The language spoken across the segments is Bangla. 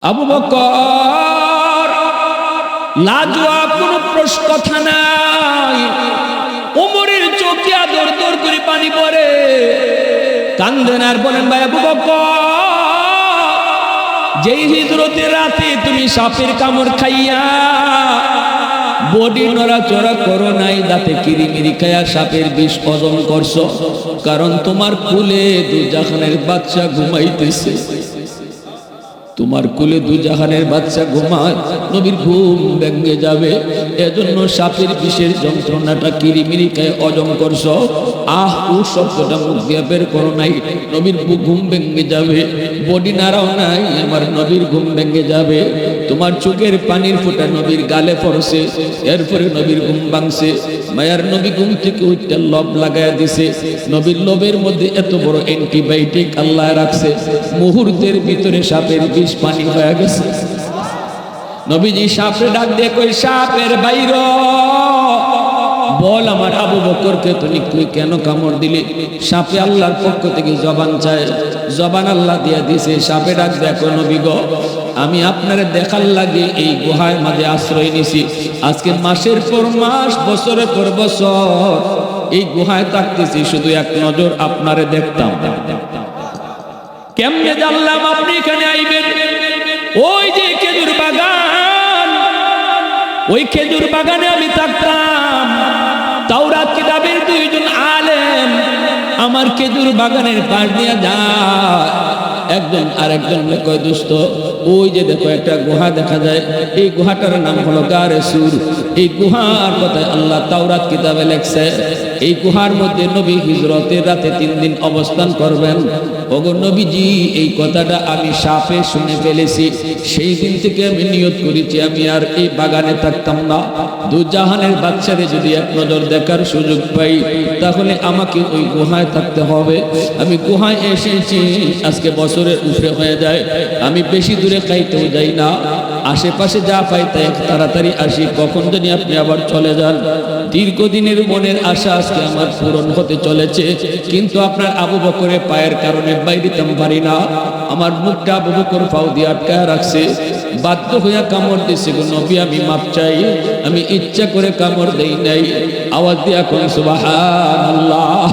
আবু বকর লাজওয়াব কোনো প্রশ্ন কথা নাই। ওমরের চোখে আদর দর করে পানি পড়ে, কান্দেন আর বলেন, ভাই আবু বকর, যেই হিজরতের রাতে তুমি সাপের কামড় খাইয়া বডি নড়াচড়া করো নাই, দাঁতে কিরিমিরি খাইয়া সাপের বিষ হজম করছো, কারণ তোমার কুলে দুজাহানের বাচ্চা ঘুমাইতেছে। তোমার কুলে দুজাহানের বাচ্চা ঘুমায়, নবীর ঘুম ভেঙে যাবে, এজন্য সাপের বিষের যন্ত্রণাটা কিরিমিরি খায় হজম করছো। আহ ও শব্দটা মুখ দিয়ে বের করো নাই, নবীর ঘুম ভেঙে যাবে। বডি নাড়াও নাই, আমার নবীর ঘুম ভেঙে যাবে। তোমার চোখের পানির ফোঁটা নবীর গালে পড়ছে, এরপরে নবীর ঘুম ভাঙছে। মায়ার নবী ঘুম থেকে উঠতে লব লাগাইয়া দিছে। নবীর লবের মধ্যে এত বড় অ্যান্টিবায়োটিক আল্লাহ রাখছে, মুহূর্তের ভিতরে সাপের বিষ পানি হয়ে গেছে। নবীজি সাপে ডাক দিয়ে কই, সাপের বাইর বল আমার আবু বকরকে তুই কেন কামড় দিলি? সাপে আল্লাহর পক্ষ থেকে জবান চায়, জবান আল্লাহ দিয়া দিছে। সাপে ডাক দেখো, নবী গো, আমি আপনারে দেখার লাগে এই গুহায় মাঝে আশ্রয় নিছি। আজকে মাসের পর মাস, বছরের পর বছর এই গুহায় থাকতেছি, শুধু এক নজর আপনারে দেখতাম। কেমনে জানলাম আপনি এখানে আইবেন? ওই যে খেজুর বাগান, ওই খেজুর বাগানে আমি থাকতাম। তাওরাত কিতাবের দুইজন আলেম আমার খেজুর বাগানের পাশ দিয়ে যায়। একজন আরেকজন কয়, দোস্ত ওই যে দেখো একটা গুহা দেখা যায়, এই গুহাটার নাম হলো গারে সুর। এই গুহার কথা আল্লাহ তাওরাত কিতাবে লেখছে, এই গুহার মধ্যে নবী হিজরতের রাতে 3 দিন অবস্থান করবেন। ওগো নবীজি, এই কথাটা আমি সাপে শুনে ফেলেছি। সেই দিন থেকে আমি নিয়ত করেছি আমি আর এই বাগানে থাকতাম না। দুজাহানের বাচ্চারে যদি এক নজর দেখার সুযোগ পাই, তাহলে আমাকে ওই গুহায় থাকতে হবে। আমি গুহায় এসেছি, আজকে বছরের উপরে হয়ে যায়। আমি বেশি দূরে খাইতেও যাই না, আশেপাশে যা পাই তাই তাড়াতাড়ি আসি, কখন জানি আপনি আবার চলে যান। দীর্ঘদিনের মনের আশা আজকে আমার পূরণ হতে চলেছে, কিন্তু আপনার আবু বকরের পায়ের কারণে বাইরিতাম পারি না। আমার মুখটা আবু বকর পাও দিয়ে আটকায় রাখছে, বাধ্য হইয়া কামড় দিছে। গো নবী, আমি মাপ চাই, আমি ইচ্ছা করে কামড় দেই নাই। আওয়াজ দিয়া কোন সুবহানাল্লাহ,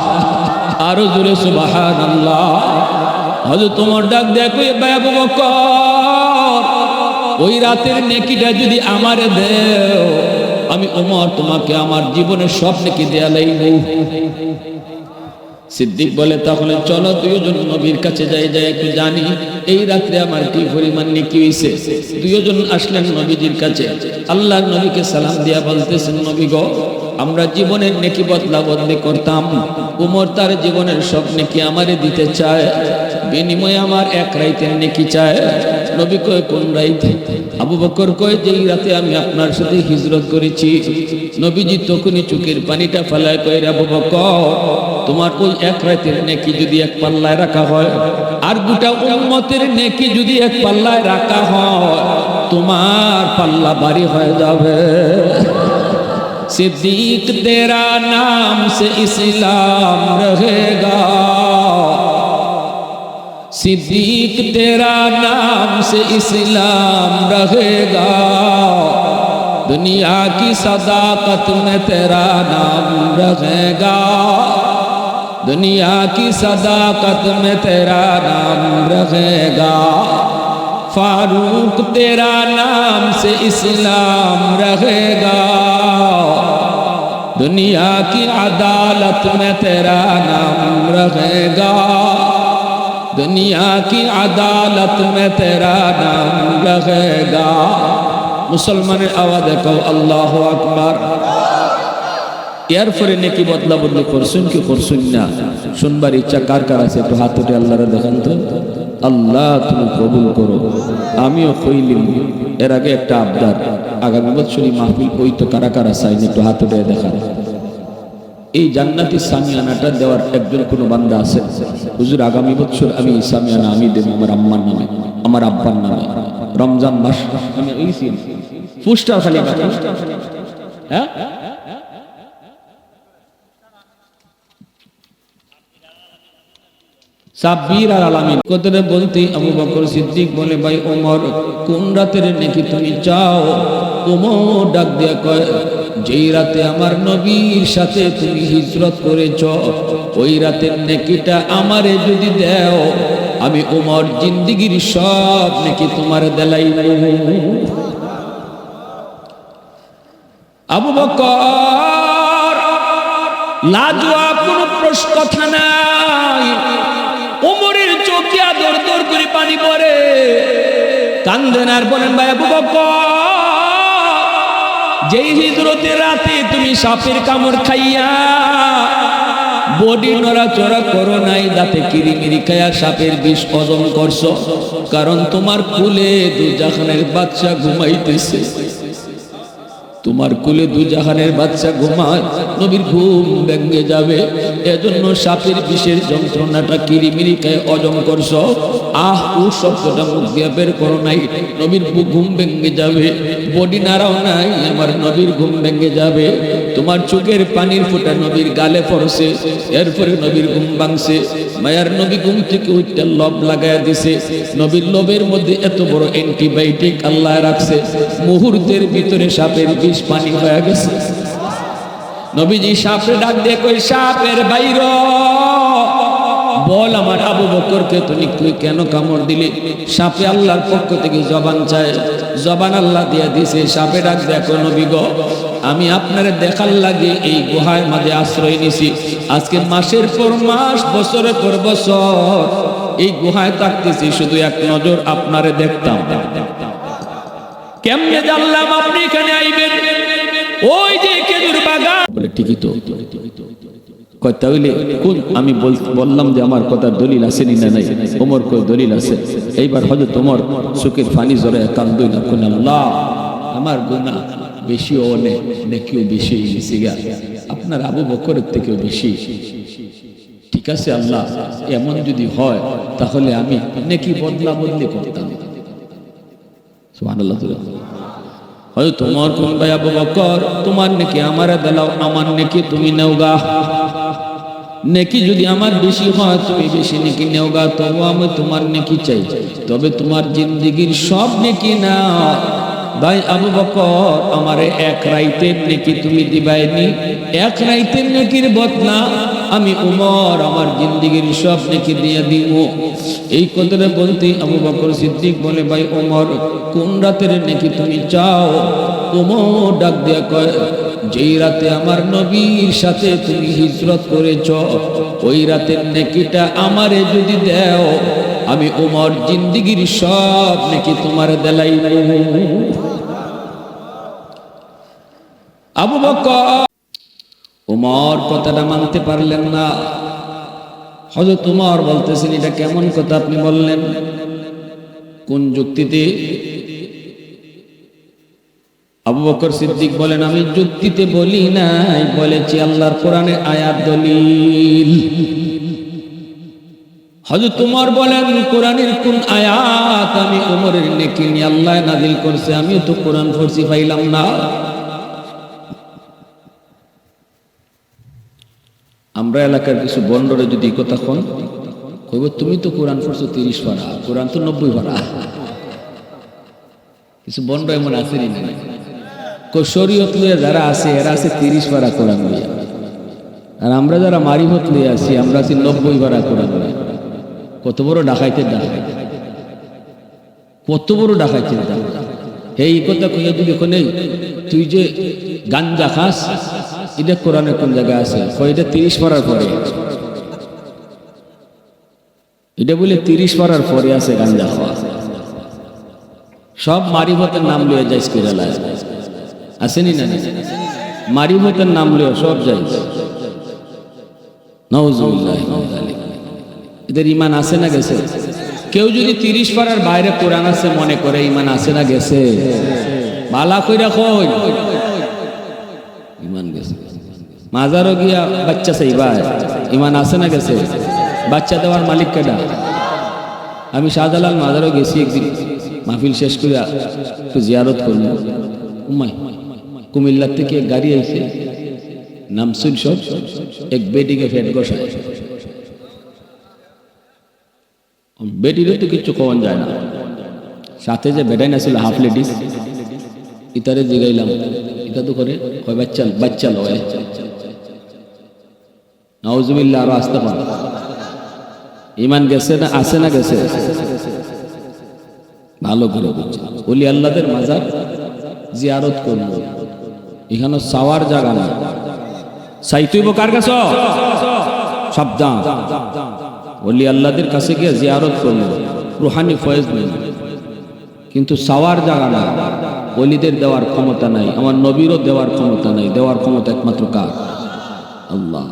আরো জোরে সুবহানাল্লাহ। হযরত ওমর ডাক দেখো, ভাই আবু বকর, ওই রাতের নেকিটা যদি আমারে দেও, আমি ওমর তোমাকে আমার জীবনের সব নেকি দেয়া লাইব। সিদ্দিক বলে, তাহলে চলো দুইজন নবীর কাছে যাই, যাই একটু জানি এই রাত্রে আমার কি পরিমাণ নেকি হইছে। দুইজন আসলেন নবীজির কাছে। আল্লাহর নবীকে সালাম দিয়া বলতেছেন, নবী গো, আমরা জীবনের নেকি বদলা বদলি করতাম, ওমর তার জীবনের সব নেকি আমারে দিতে চায়, বিনিময়ে আমার এক রাইতের নেকি চায়। নবী কয়, কোন রাইতে? আবু বকর কয়, যেই রাতে আমি আপনার সাথে হিজরত করেছি। নবীজি তখনই চোখের পানিটা ফেলায় কয়, আবু বকর, তোমার ওই এক রাতের নেকি যদি এক পাল্লায় রাখা হয়, আর গোটা উম্মতের নেকি যদি এক পাল্লায় রাখা হয়, তোমার পাল্লা ভারী হয়ে যাবে। सिद्दीक तेरा नाम से इस्लाम रहेगा, सिद्दीक तेरा नाम से इस्लाम रहेगा, दुनिया की सदाकत में तेरा नाम रहेगा, दुनिया की सदाकत में तेरा नाम रहेगा, फारूक तेरा नाम से इस्लाम रहेगा, दुनिया की अदालत में तेरा नाम रहेगा, दुनिया की अदालत में तेरा नाम रहेगा। मुसलमाনের আওয়াজে কও আল্লাহু আকবার। এরপরে নেকি বদলা বদলি করছেন কি করছেন না, শুনবার ইচ্ছা কার কার আছে? একটু হাত উঠে আল্লাহরে দেখান তো। আল্লাহ তুমি কবুল করো। আমিও কইলিম এর আগে একটা আবদার, আগামী বছরই মাহফিল ওই তো কারা কারা চাইনি, একটু হাত উঠে দেখান। এই জান্নাতি সামিয়ানাটা দেওয়ার একজন কোনো বান্দা আছে? হুজুর আগামী বছর আমি এই সামিয়ানা আমি দেব আমার আম্মার নামে, আমার আব্বার নামে। রমজান মাস আমি ওইছি পুষ্টা খালি, হ্যাঁ সাব্বির আর আলামিন কতরে বলতে আবু বকর সিদ্দিক বলে ভাই ওমর কোন রাতের নেকি তুমি চাও? ওমর ডাক দিয়া কয় যেই রাতে আমার নবীর সাথে তুমি হিজরত করেছ ওই রাতের নেকিটা আমারে যদি দাও আমি ওমর জিন্দেগীর সব নেকি তোমার দেলাইব। আবু বকর লাজওয়াব কোনো প্রশ্ন কথা নাই। ওমরের চোখে আদর দর করে পানি পড়ে, কান্দেন আর বলেন ভাই আবু বকর যেই হিজরতের রাতে তুমি সাপের কামড় খাইয়া বডি নড়াচড়া করো নাই, দাঁতে কিরিমিরি খাইয়া সাপের বিষ হজম করছো, কারণ তোমার কুলে দুজাহানের বাচ্চা ঘুমাইতেছে, তোমার কুলে দুজাহানের বাচ্চা ঘুমায়, নবীর ঘুম ভেঙে যাবে, এজন্য সাপের বিষের যন্ত্রণাটা কিরিমিরি খায় হজম করছো। আহ ও শব্দটা মুখ দিয়ে বের করো নাই, নবীর ঘুম ভেঙে যাবে, বডি নাড়াও নাই, আমার নবীর ঘুম ভেঙে যাবে। তোমার চোখের পানির ফোঁটা নবীর গালে পড়ছে, এরপরে নবীর ঘুম ভাঙছে। মায়ার নবী ঘুম থেকে উঠতে লব লাগাইয়া দিছে, নবীর লবের মধ্যে এত বড় অ্যান্টিবায়োটিক আল্লাহ রাখছে, মুহূর্তের ভিতরে সাপের বিষ পানি হয়ে গেছে। নবীজি সাপে ডাক দিয়ে কই সাপের বাইর বল আমার আবু বকরকে তুই কেন কামড় দিলি? সাপে আল্লাহর পক্ষ থেকে জবান চায়, জবান আল্লাহ দিয়া দিছে। সাপে ডাক দেখো নবী গো আমি আপনারে দেখার লাগে এই গুহায় মাঝে আশ্রয় নিছি, আজকে মাসের পর মাস বছরের পর বছর এই গুহায় থাকতেছি, শুধু এক নজর আপনারে দেখতাম। কেমনে জানলাম আপনি এখানে আইবেন? ওই যে খেজুর বাগান বলে ঠিকই তো কথা হইলে কোন আমি বললাম যে আমার কথার দলিল আছে না নাই? ওমর কই দলিল আছে। এইবার হযরত ওমর চোখের পানি জড়ায় কান্দই না, কোন আল্লাহ আমার গুনাহ বেশি অনেক নেকিও বেশি হয়েছে গা, আপনার আবু বকরের থেকেও বেশি। ঠিক আছে আল্লাহ, এমন যদি হয় তাহলে আমি নেকি বদলা বদলি করতাম। সুবহানাল্লাহ। হয়তো তোমার কোন ভাই আবু বকর তোমার নেকি আমারে দাও, আমার নেকি তুমি নেওগা, নেকি যদি আমার বেশি হয় তুমি বেশি নেকি নেওগা, তবু আমি তোমার নেকি চাই, তবে তোমার জিন্দেগীর সব নেকি না। ভাই আবু বকর আমারে এক রাইতের নেকি তুমি দিবাইনি, এক রাইতের নেকির বদলা আমি উমর আমার জিন্দেগীর সব নেকি দিয়ে দিব। এই কথাটা বলতে আবু বকর সিদ্দিক বলে ভাই ওমর কোন রাতের নেকি তুমি চাও? ওমর ডাক দিয়া কয় যেই রাতে আমার নবীর সাথে তুমি হিজরত করেছ ওই রাতের নেকিটা আমারে যদি দাও আমি ওমর জিন্দেগীর সব নেকি তোমার দেলাইব। আবু বকর ওমর কথাটা মানতে পারলেন না। হযরত ওমর বলতেছেন এটা কেমন কথা আপনি বললেন, কোন যুক্তিতে? আবু বকর সিদ্দিক বলেন আমি যুক্তিতে বলি নাই, বলেছি আল্লাহর কোরআনে আয়াত দলিল। হযরত ওমর বলেন কোরআনের কোন আয়াত আমি ওমরের নেকি নিয়ে আল্লাহ নাযিল করছে, আমিও তো কোরআন পড়ছি পাইলাম না। আমরা এলাকার কিছু বন্ডরে যদি কথা কন কইব তুমি তো কোরআন পড়ছো 30 পারা, কোরআন তো 90 পারা। কিছু বন্ড এমন আছে না শরীয়ত লইয়া যারা আছে এরা আছে 30 পারা কোরআন লইয়া, আর আমরা যারা মারিফত লইয়া আছি আমরা আছি 90 পারা কোরআন লইয়া। কত বড় ডাকাইতের ডাকাই, কত বড় ডাকাইতের ডাকাই। এই কথা কইয়া দিবি কোনে তুই যে গাঞ্জা খাস এটা কোরআনের কোন জায়গায় আছে? এটা 30 পারার পরে, এটা বলে 30 পারার পরে আছে গাঞ্জা খাওয়া। সব মারিফতের নাম লইয়া যাইস করে লাই আসেনি না, মারিফতের নাম লইয়া সব যাইস। নাউজুবিল্লাহ, এদের ইমান আছে না গেছে? কেউ যদি 30 পারার বাইরে কোরআন আছে মনে করে ইমান আছে না গেছে? বালা কইরা কই ইমান গেছে। মাজারও গিয়া বাচ্চা চাইবা ইমান আছে না গেছে? বাচ্চা দেওয়ার মালিক কেডা? আমি শাহজালাল মাজারও গেছি একদিন, মাহফিল শেষ করিয়া একটু জিয়ারত করব। উম্মাই কুমিল্লার থেকে এক গাড়ি আইছে, নামসুল সব এক বেডিকে ফেট বসায়, বেটিরও তো কিছু কমন যায় না, সাথে যে বেটাই না ছিল হাফ লেডিস, ইতারে জিগাইলাম এটা তো করে কয় বাচ্চা বাচ্চা লয়, নাউজুবিল্লাহ, আরো আসতে পারে। ইমান গেছে না, আছে না গেছে? ভালো করে বুঝছে। ওলি আল্লাহদের মাজার জিয়ারত করব, এখানে সাওয়ার জায়গা না, সাইতুইব কার কাছে? সাবধান, ওলি আল্লাহদের কাছে গিয়ে জিয়ারত করব, রুহানি ফয়েজ নেই, কিন্তু সাওয়ার জায়গা না। ওলিদের দেওয়ার ক্ষমতা নাই, আমার নবীরও দেওয়ার ক্ষমতা নাই, দেওয়ার ক্ষমতা একমাত্র কার? আল্লাহ।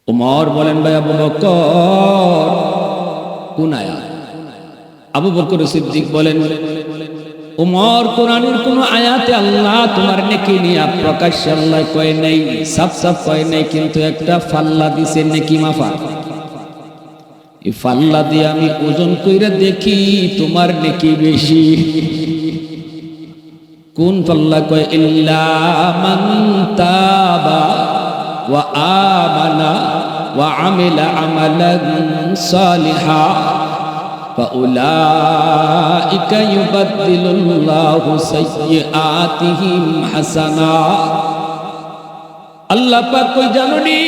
উমর বলেন, ভাই আবু বকর কোন আয়াত? আবু বকর সিদ্দিক বলেন, উমর কোরআনের কোন আয়াতে আল্লাহ তোমার নেকি নিয়ে প্রকাশ্যে আল্লাহ কয় নাই, সাফ সাফ কয় নাই, কিন্তু একটা ফাল্লা দিছে নেকি মাফা। এই ফাল্লা দিয়ে আমি ওজন কইরা দেখি তোমার নেকি বেশি। কোন পাল্লা? কয় ইল্লা মান তাবা ওয়া আমানা ওয়া আমিলা আমালান সালিহা ফাউলাইকা ইউবাদদিলুল্লাহু সাইয়্যাতিহিম হাসানা। আল্লাহ পাক কই জানোনি,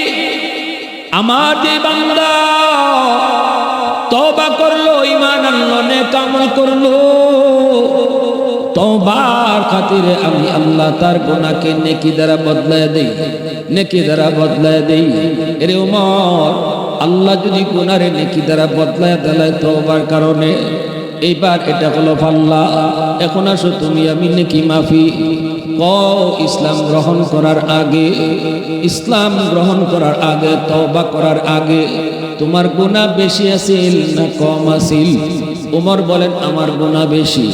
আমার যে বান্দা তওবা করলো, ঈমান আনলো, নেক আমল করলো, তওবার খাতিরে আমি আল্লাহ তার গুনাহকে নেকি দ্বারা বদলায় দেই, নেকি দ্বারা বদলায় দেই। এরে ওমর, আল্লাহ যদি গুনারে নেকি দ্বারা বদলায় দেয় তওবার কারণে, এইবার এটা হলো ফাল্লা, এখন আসো তুমি আমি নেকি মাফি। ইসলাম গ্রহণ করার আগে, ইসলাম গ্রহণ করার আগে, তওবা করার আগে তোমার গুনাহ বেশি আছিল না কম আছিল? ওমর বলেন আমার গুনাহ বেশি।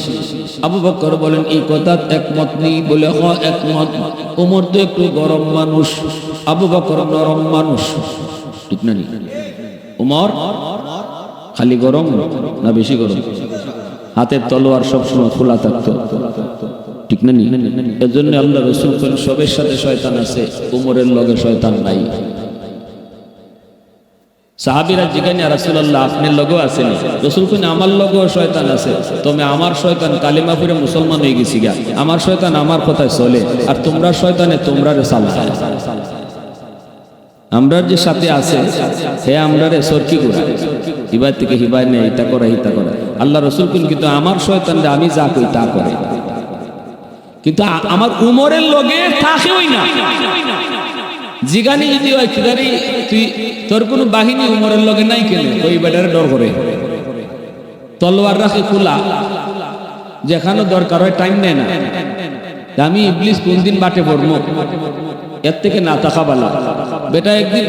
আবু বকর বলেন এই কথা একমত নেই, বলে হ একমত। ওমর তো একটু গরম মানুষ, আবু বকর নরম মানুষ, ঠিক না? ওমর খালি গরম না বেশি গরম? হাতের তলোয়ার সবসময় খোলা থাকতো, ঠিক না? এর জন্য আল্লাহ রাসূল বলেন সবের সাথে শয়তান আছে, ওমরের লগে শয়তান নাই। সাহাবীরা জিজ্ঞাসা, ইয়া রাসূলুল্লাহ আপনার লগেও আছেন? রাসূল কইন আমার লগেও শয়তান আছে, তবে আমার শয়তান কালিমা পড়ে মুসলমান হয়ে গেছি গা, আমার শয়তান আমার কথায় চলে, আর তোমরা শয়তানে তোমরারে চালায়। আমরার যে সাথে আছে হে আমরারে সরকি করে হিবায় থেকে হিবায় নেই, এটা করে হিতা করে। আল্লাহ রাসূল কইন কিন্তু আমার শয়তানরে আমি যা কই তা করে, কিন্তু আমার উমরের লগে থাকেই না। জিগানি যদি হয় কিদারি তুই তোর কোনো বাহিনী উমরের লগে নাই কেন? ওই বেটারে ডর করে, তলোয়ার রাখে খোলা, যেখানে দরকার হয় টাইম নেয় না। আমি ইবলিস কোন দিন বাটে পড়বো, এর থেকে না থাকা বালা। বেটা একদিন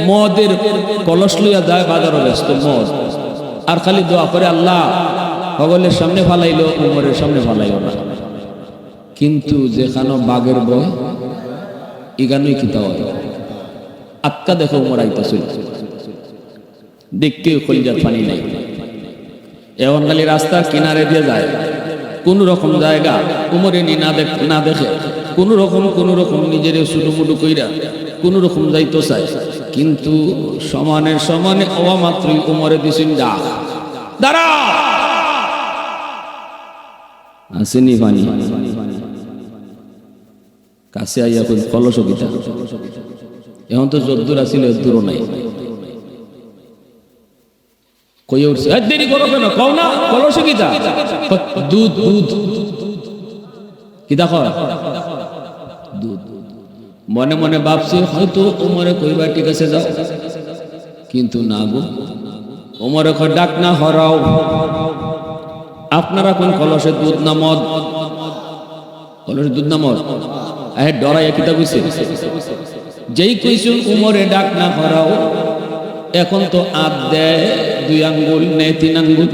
মদের কলস লইয়া যায় বাজারও ব্যস্ত মদ, আর খালি দোয়া করে আল্লাহ সকলের সামনে ফালাইলো, উমরের সামনে ফালাইলো না। কিন্তু যেখানে বাঘের বয় ইগানুই কিতা হয়, আক্কা দেখো উমর আইতাছিল, দেখতে কলিজার পানি নাই। এখন খালি রাস্তার কিনারে দিয়ে যায়, কোন রকম জায়গা উমরে না দেখে কোন রকম নিজের সুটুমুটু কইরা কোন রকম যাইতো চাই, কিন্তু সমানে হওয়া মাত্রই উমরে দিছেন ডাক, দাঁড়া, আসেনি পানি। কাছে আইয়া কই কলসকিতা, এখন তো যদ্দূর আসিল দূরও নাই। কই উঠছে, দেরি করো কেন, কও না কলসকিতা, দুধ দুধ কিতা কয় দুধ। মনে মনে ভাবছে হয়তো ওমরে কইবা ঠিক আছে যাও, কিন্তু না গো, ওমরে কয় ডাক না হরাও, আপনারা কোন কলসে দুধ না মদ? কলসে দুধ না মদ? ডরাইয়া কিতা বুঝছে, যেই কইছুন উমরে ডাক না হরাও, এখন তো আত দেয় 2 আঙ্গুল নেয় 3 আঙ্গুল,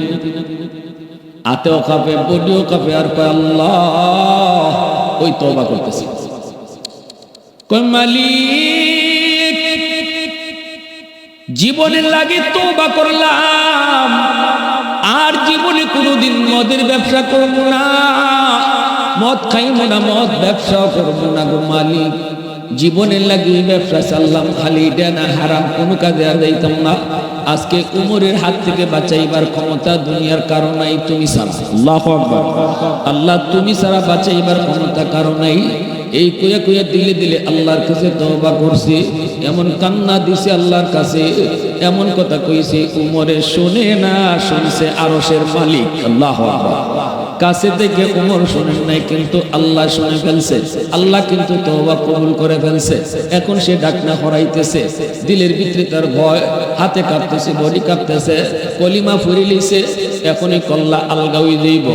আতেও কাঁপে বডিও কাঁপে, আর কয় আল্লাহ, ওই তওবা করতেছি। কয় মালিক জীবনের লাগে তওবা করলাম, আর জীবনে কোনোদিন মদের ব্যবসা করব না, মদ খাইব না, মদ ব্যবসা করব না গো মালিক। জীবনের লাগি ব্যবসা চাললাম, খালি ডেনা হারাম কোনো কাজে আর যাইতাম না। আজকে উমরের হাত থেকে বাঁচাইবার ক্ষমতা দুনিয়ার কারো নাই, তুমি ছাড়া। আল্লাহু আকবার। আল্লাহ তুমি ছাড়া বাঁচাইবার ক্ষমতা কারো নাই। এই কইয়া কইয়া দিলে দিলে আল্লাহর কাছে তওবা করছে, এমন কান্না দিছে আল্লাহর কাছে, এমন কথা কইছে উমরে শুনে না, শুনছে আরশের মালিক। আল্লাহু আকবার। কাছে থেকে উমর শুনেন নাই, কিন্তু আল্লাহ শুনে ফেলছে। আল্লাহ কিন্তু তওবা কবুল করে ফেলছে। এখন সে ডাকনা হরাইতেছে, দিলের ভিতরে তার ভয়, হাতে কাঁপতেছে, বডি কাঁপতেছে, কলিমা ফুরি লিছে। এখনই কল্লা আলগাউই যাইব।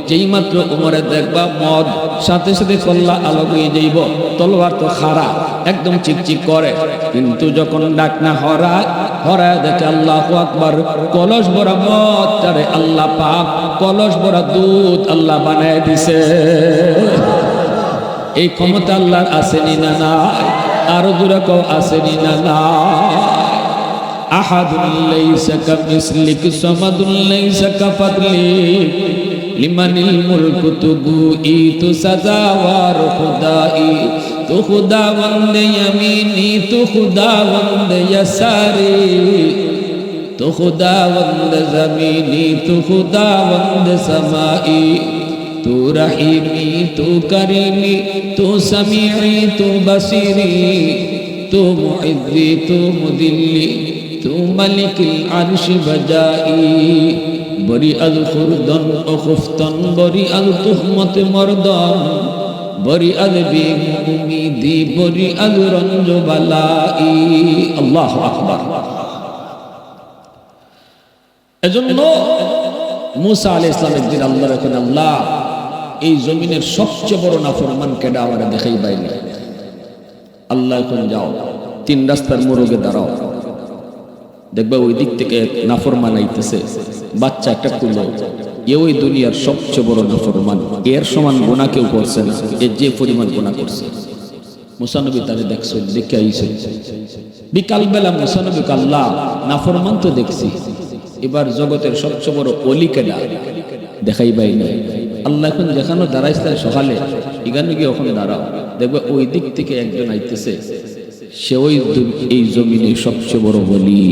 যেই মাত্র উমরে দেখবা মদ, সাথে সাথে কল্লা আলগাই যাইব। তলোয়ার তো খাড়া, একদম চিকচিক করে, কিন্তু যখন ডাকনা হরায় দেখে আল্লাহু আকবার, কলস ভরা মদ তারে আল্লাহ পাক কলস ভরা দুধ আল্লাহ বানায় দিছে। এই ক্ষমতা আল্লাহর আসেনি না নাই? আরো দূরে কও আসেনি না নাই? আহাদুন লাইসা কামিসলিক সামাদুন লাইসা কাফাতলিক লিমানিল মুলকু তুগুই তু সাজাওয়ার খুদাই তু খুদাবন্দ ইয়ামিনি তু খুদাবন্দ ইয়াসারি তু খুদাবন্দ জমিনি তু খুদাবন্দ সমাই তু রহিমি তু করিমি তু সামিঈ তু বসিরি তু মুইজ্জি তু মুদিল্লি তু মালিকুল আরশি বজাই বরি আল খুরদন ও খুফতন বরি আল তুহমত মরদন বরি আল বিউমিদি বরি আল রঞ্জ বালাই। আল্লাহু আকবার। এজন্য মুসা আলাইহিস সালাম একদিন আল্লাহর কাছে, আল্লাহ এই জমিনের সবচেয়ে বড় নাফরমান কেডা আমারে দেখাই বাইরে। আল্লাহ এখন যাও, 3 রাস্তার মোড়কে দাঁড়াও, দেখবা ওই দিক থেকে নাফরমান আইতেছে, বাচ্চা একটা কুলো, এ ওই দুনিয়ার সবচেয়ে বড় নাফরমান, এর সমান গুনাহ কেউ করছে না, এর যে পরিমাণ গুনাহ করছে। মুসা নবী তারে দেখছেন, দেখে আইছে বিকালবেলা। মুসা নবী আল্লাহ নাফরমান তো দেখছি, এবার জগতের সবচেয়ে বড় অলি কেডা দেখাই পাই নাই। আল্লাহ এখন যেখানে দাঁড়াইছে সকালে, এখানে গিয়ে ওখানে দাঁড়াও, দেখবে ওই দিক থেকে একজন আইতেছে, সে ওই এই জমিনে সবচেয়ে বড় বলি।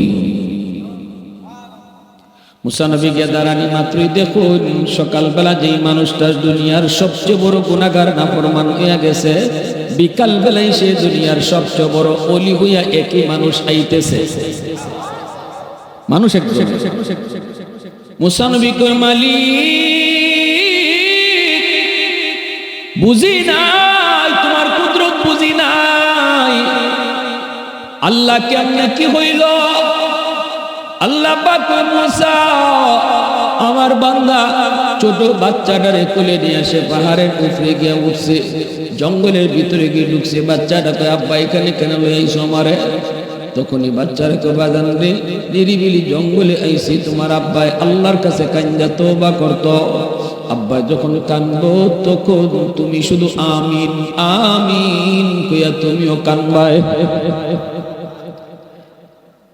মুসা নবী গিয়ে দাঁড়ানি মাত্রই দেখুন সকালবেলা যেই মানুষটা দুনিয়ার সবচেয়ে বড় গুনাহগার নাফরমান হইয়া গেছে, বিকাল বেলায় সে দুনিয়ার সবচেয়ে বড় অলি হইয়া একই মানুষ আইতেছে। মানুষ একজন। মুসা নবী কয়, মালিক বুঝি নাই, তোমার কুদরত বুঝি নাই, আল্লাহ কেমনে কি হইল? আল্লাহ পাক কয়, মুসা আমার বান্দা ছোট বাচ্চাটারে কোলে নিয়ে এসে পাহাড়ের উপরে গিয়ে উঠছে, জঙ্গলের ভিতরে গিয়ে ঢুকছে। বাচ্চাটা কয়, আব্বা এখানে কেন লই আইছো আমারে? তখনই বাচ্চারা কয়, বাজান রে, নিরিবিলি জঙ্গলে আইছি, তোমার আব্বাই আল্লাহর কাছে কান্দা তওবা করতো। আব্বা যখন কানবো তখন তুমি শুধু আমিন আমিন কইয়া তুমিও কানবাই।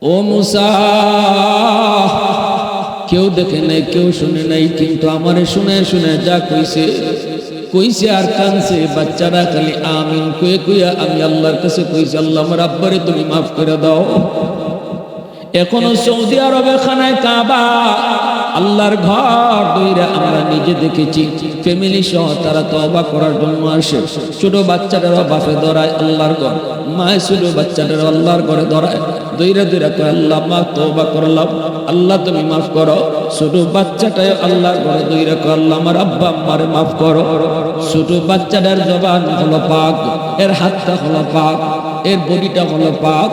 ও মুসা, কেউ দেখে নাই, কেউ শুনে নাই, কিন্তু আমারে শুনে শুনে যা কইছে কইছে আর কানছে। বাচ্চারা খালি আমিন কয়ে কইয়া আমি আল্লাহর কাছে কইছি, আল্লাহ আমার আব্বারে তুমি মাফ করে দাও। এখনো সৌদি আরবে খানায় কাবা, আল্লাহর ঘর দইরা আমরা নিজে দেখেছি, ফ্যামিলি সহ তারা তওবা করার জন্য আসে। ছোট বাচ্চাটারও বাপে ধরায় আল্লাহর ঘর, মায়ের ছোট বাচ্চাটারও আল্লাহর ঘরে ধরায়, দইরা দইরা কয়, আল্লাহ মা তওবা করলাম, আল্লাহ তুমি মাফ করো। ছোট বাচ্চাটাও আল্লাহর ঘরে দইরা কয়, আল্লাহ আমার আব্বা আম্মারে মাফ করো। ছোট বাচ্চাটার জবান হলো পাক, এর হাতটা হলো পাক, এর বডিটা হলো পাক।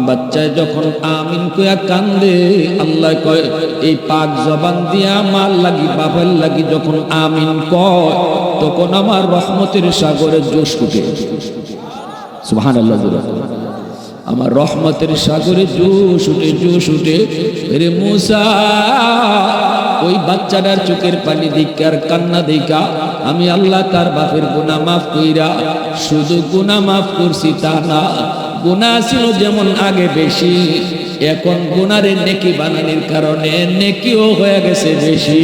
বাচ্চায় যখন আমিন কইয়া কান্দে, আল্লাহ কয় এই পাক জবান দিয়া আমার লাগি বাবার লাগি যখন আমিন কয়, তখন আমার রহমতের সাগরে জোশ উঠে। সুবহানাল্লাহ। আমার রহমতের সাগরে জোশ উঠে, জোশ উঠে। রে মুসা, ওই বাচ্চাটার চোখের পানি দেখা আর কান্না দেখা আমি আল্লাহ তার বাপের গুনাহ মাফ কইরা, শুধু গুনাহ মাফ করছি তা না, গুনাহ ছিল যেমন আগে বেশি, এখন গুনারে নেকি বানানোর কারণে নেকিও হয়ে গেছে বেশি।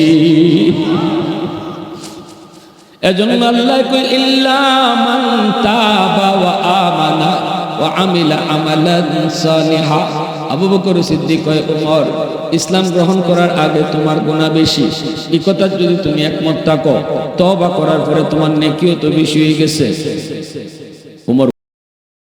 এজন্য আল্লাহ কই ইল্লা মান তাবা ওয়া আমানা ওয়া আমিলা আমালান সালিহা। আবু বকর সিদ্দিক কয় ওমর, ইসলাম গ্রহণ করার আগে তোমার গুনাহ বেশি, এই কথা যদি তুমি একমত থাকো, তওবা করার পরে তোমার নেকিও তো বেশি হয়ে গেছে।